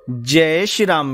जय श्री राम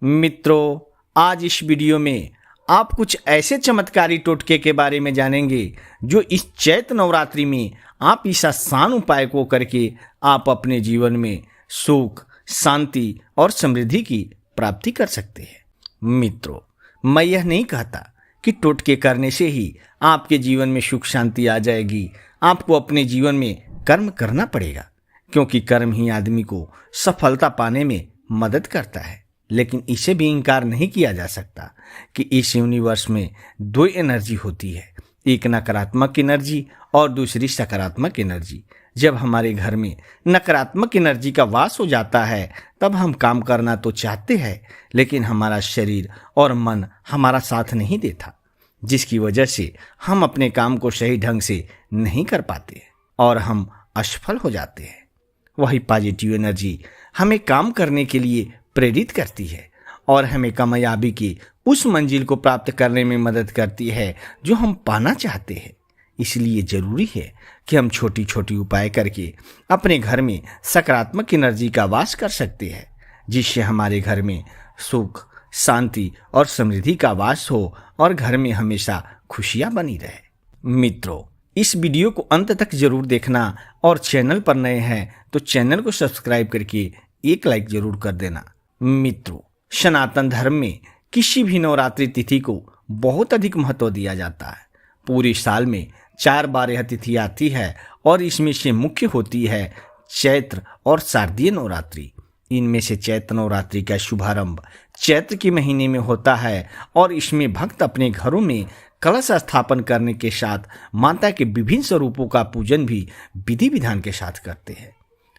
मित्रों, आज इस वीडियो में आप कुछ ऐसे चमत्कारी टोटके के बारे में जानेंगे जो इस चैत्र नवरात्रि में आप इस आसान उपाय को करके आप अपने जीवन में सुख, शांति और समृद्धि की प्राप्ति कर सकते हैं। मित्रों, मैं यह नहीं कहता कि टोटके करने से ही आपके जीवन में सुख शांति आ जाएगी। आपको अपने जीवन में कर्म करना पड़ेगा, क्योंकि कर्म ही आदमी को सफलता पाने में मदद करता है। लेकिन इसे भी इनकार नहीं किया जा सकता कि इस यूनिवर्स में दो एनर्जी होती है, एक नकारात्मक एनर्जी और दूसरी सकारात्मक एनर्जी। जब हमारे घर में नकारात्मक एनर्जी का वास हो जाता है तब हम काम करना तो चाहते हैं, लेकिन हमारा शरीर और मन हमारा साथ नहीं देता, जिसकी वजह से हम अपने काम को सही ढंग से नहीं कर पाते और हम असफल हो जाते हैं। वही पॉजिटिव एनर्जी हमें काम करने के लिए प्रेरित करती है और हमें कामयाबी की उस मंजिल को प्राप्त करने में मदद करती है जो हम पाना चाहते हैं। इसलिए जरूरी है कि हम छोटी छोटी उपाय करके अपने घर में सकारात्मक एनर्जी का वास कर सकते हैं, जिससे हमारे घर में सुख, शांति और समृद्धि का वास हो और घर में हमेशा खुशियां बनी रहे। मित्रों, इस वीडियो को अंत तक जरूर देखना और चैनल पर नए हैं तो चैनल को सब्सक्राइब करके एक लाइक जरूर कर देना। मित्रों, सनातन धर्म में किसी भी नवरात्रि तिथि को बहुत अधिक महत्व दिया जाता है। पूरे साल में 4 बार यह तिथि आती है और इसमें से मुख्य होती है चैत्र और शारदीय नवरात्रि। इनमें से चैत्र नवरात्रि का शुभारंभ चैत्र के महीने में होता है और इसमें भक्त अपने घरों में कलश स्थापन करने के साथ माता के विभिन्न स्वरूपों का पूजन भी विधि विधान के साथ करते हैं।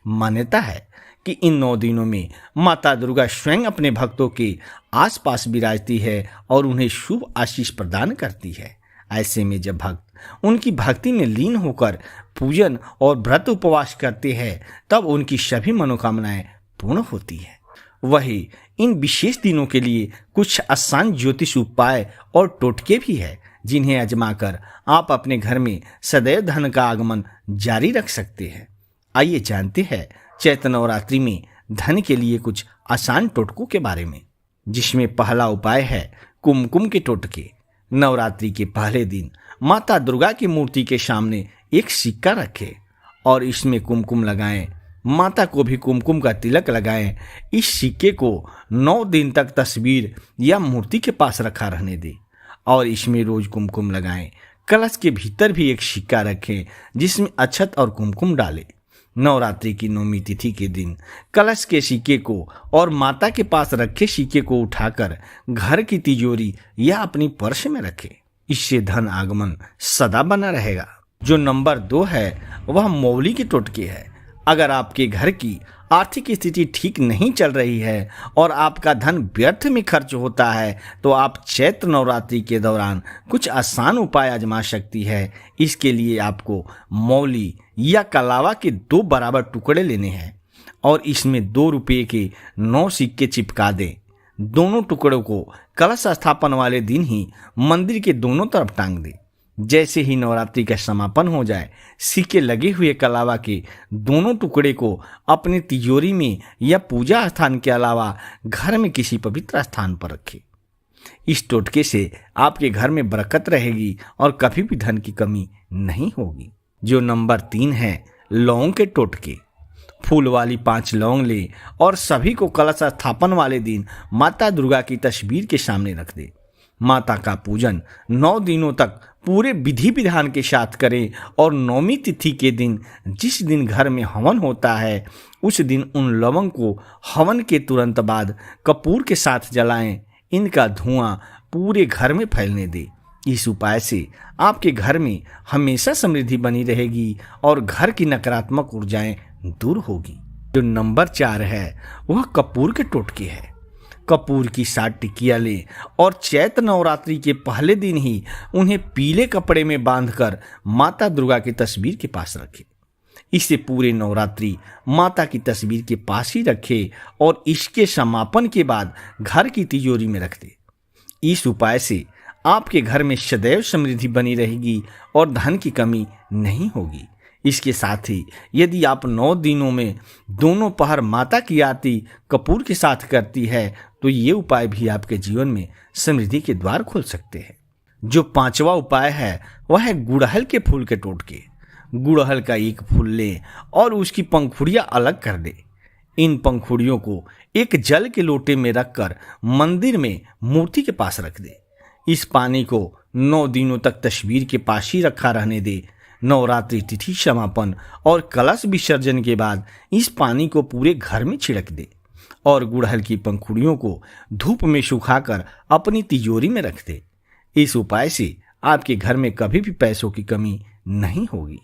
मान्यता है कि इन 9 दिनों में माता दुर्गा स्वयं अपने भक्तों के आसपास विराजती है और उन्हें शुभ आशीष प्रदान करती है। ऐसे में जब भक्त उनकी भक्ति में लीन होकर पूजन और व्रत उपवास करते हैं तब उनकी सभी मनोकामनाएं पूर्ण होती है। वही इन विशेष दिनों के लिए कुछ आसान ज्योतिष उपाय और टोटके भी है, जिन्हें आजमाकर आप अपने घर में सदैव धन का आगमन जारी रख सकते हैं। आइए जानते हैं चैत्र नवरात्रि में धन के लिए कुछ आसान टोटकों के बारे में, जिसमें पहला उपाय है कुमकुम के टोटके। नवरात्रि के पहले दिन माता दुर्गा की मूर्ति के सामने एक सिक्का रखें और इसमें कुमकुम लगाएं। माता को भी कुमकुम का तिलक लगाएं। इस सिक्के को 9 दिन तक तस्वीर या मूर्ति के पास रखा रहने दें और इसमें रोज कुमकुम लगाएं। कलश के भीतर भी एक सिक्का रखें जिसमें अक्षत और कुमकुम डालें। नवरात्रि की 9वीं तिथि के दिन कलश के सिक्के को और माता के पास रखे सिक्के को उठाकर घर की तिजोरी या अपनी पर्स में रखें। इससे धन आगमन सदा बना रहेगा। जो नंबर 2 है वह मौली के टोटके है। अगर आपके घर की आर्थिक स्थिति ठीक नहीं चल रही है और आपका धन व्यर्थ में खर्च होता है तो आप चैत्र नवरात्रि के दौरान कुछ आसान उपाय आजमा सकती है। इसके लिए आपको मौली या कलावा के 2 बराबर टुकड़े लेने हैं और इसमें 2 रुपये के 9 सिक्के चिपका दें। दोनों टुकड़ों को कलश स्थापन वाले दिन ही मंदिर के दोनों तरफ टांग दें। जैसे ही नवरात्रि का समापन हो जाए, सिक्के लगे हुए कलावा के दोनों टुकड़े को अपने तिजोरी में या पूजा स्थान के अलावा घर में किसी पवित्र स्थान पर रखें। इस टोटके से आपके घर में बरकत रहेगी और कभी भी धन की कमी नहीं होगी। जो नंबर 3 है लौंग के टोटके। फूल वाली 5 लौंग ले और सभी को कलश स्थापन वाले दिन माता दुर्गा की तस्वीर के सामने रख दे। माता का पूजन 9 दिनों तक पूरे विधि विधान के साथ करें और 9वीं तिथि के दिन जिस दिन घर में हवन होता है उस दिन उन लवंग को हवन के तुरंत बाद कपूर के साथ जलाएं। इनका धुआं पूरे घर में फैलने दें। इस उपाय से आपके घर में हमेशा समृद्धि बनी रहेगी और घर की नकारात्मक ऊर्जाएं दूर होगी। जो नंबर 4 है वह कपूर के टोटके है। कपूर की 7 टिकिया लें और चैत्र नवरात्रि के पहले दिन ही उन्हें पीले कपड़े में बांधकर माता दुर्गा की तस्वीर के पास रखें। इसे पूरे नवरात्रि माता की तस्वीर के पास ही रखें और इसके समापन के बाद घर की तिजोरी में रख दें। इस उपाय से आपके घर में सदैव समृद्धि बनी रहेगी और धन की कमी नहीं होगी। इसके साथ ही यदि आप 9 दिनों में दोनों पहर माता की आरती कपूर के साथ करती है तो ये उपाय भी आपके जीवन में समृद्धि के द्वार खोल सकते हैं। जो 5वां उपाय है वह है गुड़हल के फूल के टोटके। गुड़हल का एक फूल ले और उसकी पंखुड़ियां अलग कर दे। इन पंखुड़ियों को एक जल के लोटे में रखकर मंदिर में मूर्ति के पास रख दे। इस पानी को 9 दिनों तक तस्वीर के पास ही रखा रहने दे। नवरात्रि तिथि समापन और कलश विसर्जन के बाद इस पानी को पूरे घर में छिड़क दे और गुड़हल की पंखुड़ियों को धूप में सुखाकर अपनी तिजोरी में रख दे। इस उपाय से आपके घर में कभी भी पैसों की कमी नहीं होगी।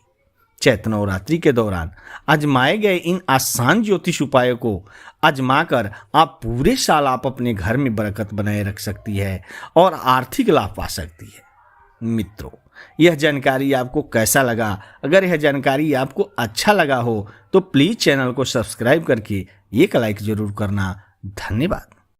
चैत्र नवरात्रि के दौरान आजमाए गए इन आसान ज्योतिष उपायों को आजमाकर आप पूरे साल आप अपने घर में बरकत बनाए रख सकती है और आर्थिक लाभ पा सकती है। मित्रों, यह जानकारी आपको कैसा लगा? अगर यह जानकारी आपको अच्छा लगा हो तो प्लीज़ चैनल को सब्सक्राइब करके एक लाइक जरूर करना। धन्यवाद।